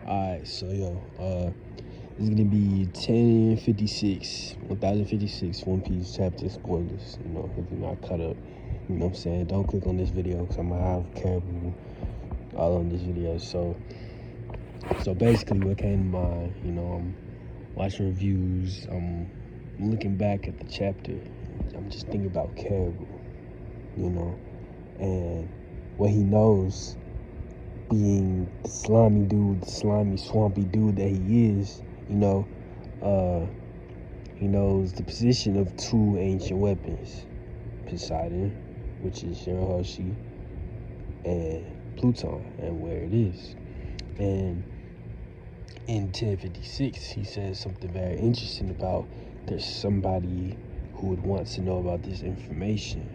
Alright, so it's gonna be 1056 One Piece chapter spoilers. If you're not caught up, what I'm saying, don't click on this video because I'm gonna have Caribou all on this video. So basically, what came to mind, I'm watching reviews, I'm looking back at the chapter, I'm just thinking about Caribou, and what he knows. Being the slimy dude, the slimy, swampy dude that he is, he knows the position of two ancient weapons, Poseidon, which is Shirahoshi, and Pluton, and where it is. And in 1056, he says something very interesting about there's somebody who would want to know about this information.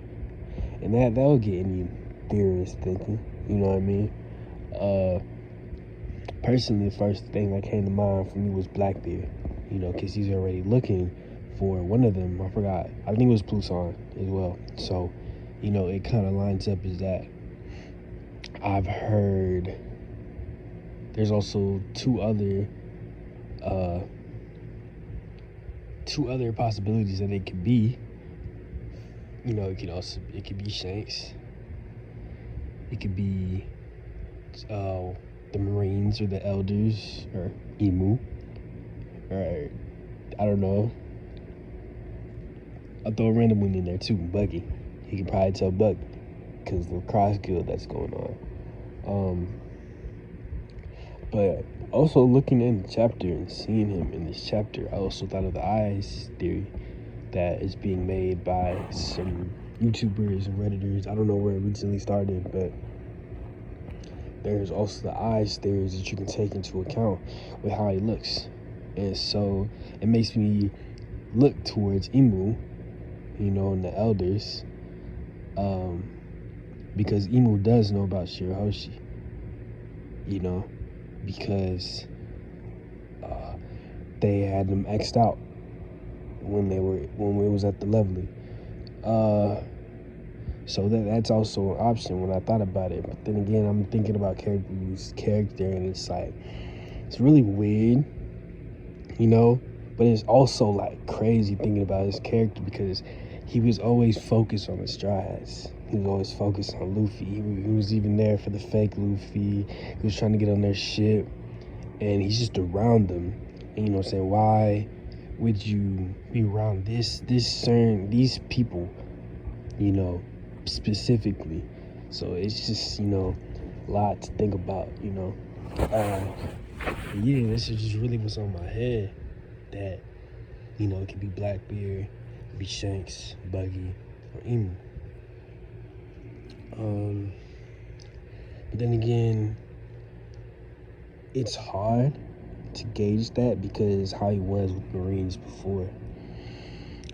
And that'll get any theorist thinking, you know what I mean? Personally, the first thing that came to mind for me was Blackbeard, because he's already looking for one of them. I forgot. I think it was Pluton as well. So, it kind of lines up as that. I've heard there's also two other possibilities that it could be. It could be Shanks. It could be the Marines or the Elders or Emu, or I don't know. I'll throw a random one in there too, Buggy. He could probably tell Bug because the cross guild that's going on. But also looking in the chapter and seeing him in this chapter, I also thought of the eyes theory that is being made by some YouTubers and Redditors. I don't know where it recently started, but there's also the eyes theories that you can take into account with how he looks. And so it makes me look towards Emu, and the Elders, because Emu does know about Shirahoshi, because they had them X'd out when it was at the Lovely. So that's also an option when I thought about it. But then again, I'm thinking about Caribou's character, and it's really weird, but it's also like crazy thinking about his character because he was always focused on the Straw Hats. He was always focused on Luffy. He was even there for the fake Luffy. He was trying to get on their ship, and he's just around them. And why would you be around these people, specifically? So it's just, a lot to think about, this is just really what's on my head, that, it could be Blackbeard, it could be Shanks, Buggy, or Emu. But then again, it's hard to gauge that because how he was with Marines before.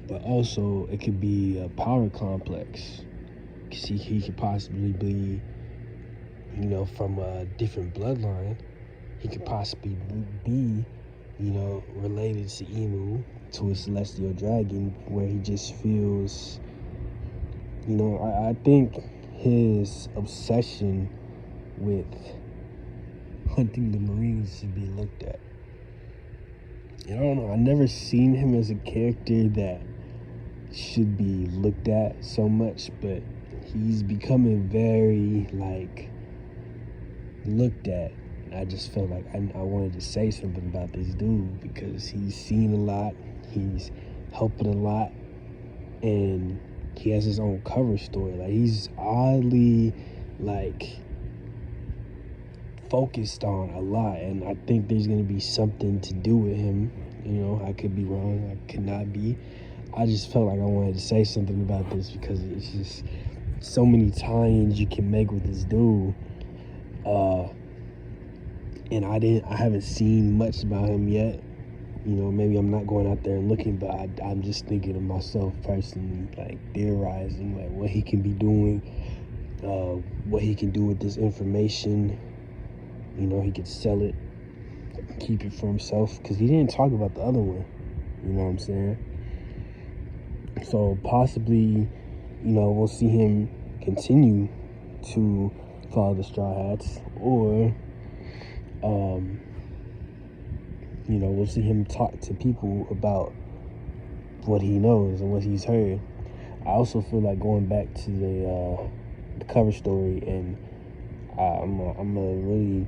But also, it could be a power complex. Because he could possibly be, from a different bloodline. He could possibly be, related to Emu, to a celestial dragon, where he just feels, I think his obsession with hunting the Marines should be looked at. And I don't know, I've never seen him as a character that should be looked at so much, but he's becoming very, looked at. I just felt like I wanted to say something about this dude because he's seen a lot, he's helping a lot, and he has his own cover story. He's oddly, focused on a lot, and I think there's going to be something to do with him. I could be wrong, I could not be. I just felt like I wanted to say something about this because it's just so many tie-ins you can make with this dude. And I haven't seen much about him yet. Maybe I'm not going out there and looking, but I'm just thinking of myself personally, theorizing, what he can be doing, what he can do with this information. He could sell it, keep it for himself, because he didn't talk about the other one. You know what I'm saying? So possibly, we'll see him continue to follow the Straw Hats, or we'll see him talk to people about what he knows and what he's heard. I also feel like going back to the cover story, and I'm gonna really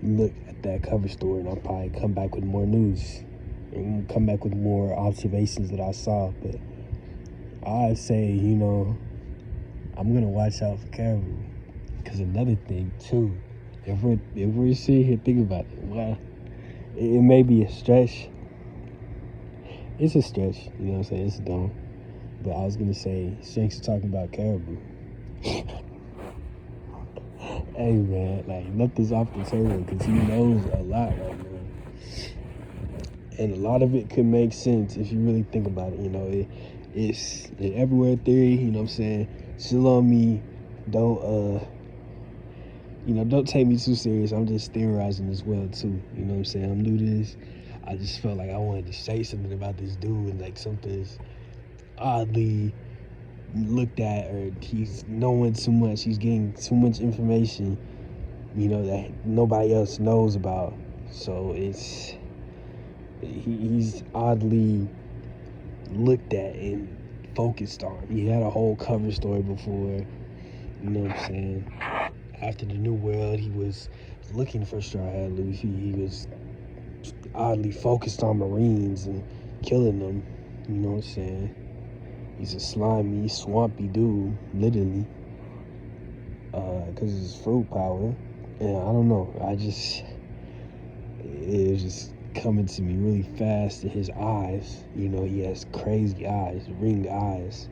look at that cover story, and I'll probably come back with more news and come back with more observations that I saw. But I say, I'm gonna watch out for Caribou. Because another thing too, if we're sitting here thinking about it, well, it may be a stretch. It's a stretch, you know what I'm saying? It's dumb. But I was gonna say, Shanks talking about Caribou. Hey man, like nothing's off the table because he knows a lot right now, and a lot of it could make sense if you really think about it. It's an everywhere theory. You know what I'm saying? Chill on me. Don't take me too serious. I'm just theorizing as well too. You know what I'm saying? I'm new to this. I just felt like I wanted to say something about this dude, and like something's oddly looked at, or he's knowing too much. He's getting too much information, that nobody else knows about. So he's oddly looked at and focused on. He had a whole cover story before, you know what I'm saying? After the New World, he was looking for Straw Hat Luffy. He was oddly focused on Marines and killing them, you know what I'm saying? He's a slimy, swampy dude, literally, because of his fruit power. And I don't know, it was just coming to me really fast. In his eyes, he has crazy eyes, ringed eyes.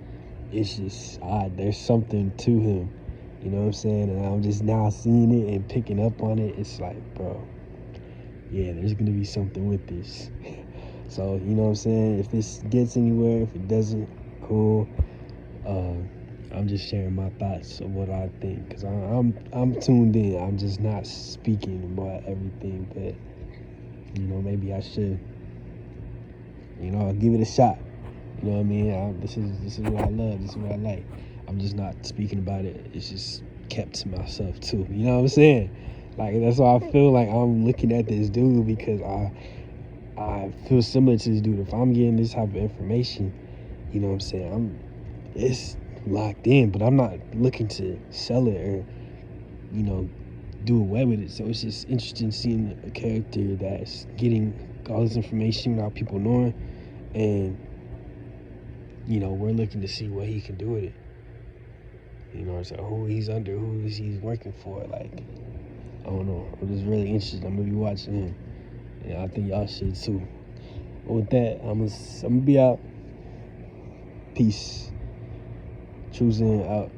It's just odd. There's something to him, you know what I'm saying? And I'm just now seeing it and picking up on it. It's like, bro, yeah, there's gonna be something with this. So, you know what I'm saying? If this gets anywhere, if it doesn't, cool. I'm just sharing my thoughts of what I think, because I'm tuned in. I'm just not speaking about everything, but maybe I should. I'll give it a shot. You know what I mean? This is what I love. This is what I like. I'm just not speaking about it. It's just kept to myself too. You know what I'm saying? Like, that's why I feel like I'm looking at this dude, because I feel similar to this dude. If I'm getting this type of information, you know what I'm saying, it's locked in, but I'm not looking to sell it or, do away with it. So it's just interesting seeing a character that's getting all this information without people knowing, and, we're looking to see what he can do with it. So who he's under, who is he working for, like, I don't know. I'm just really interested. I'm gonna be watching him. And I think y'all should too. But with that, I'm gonna be out. Peace. Choosing out.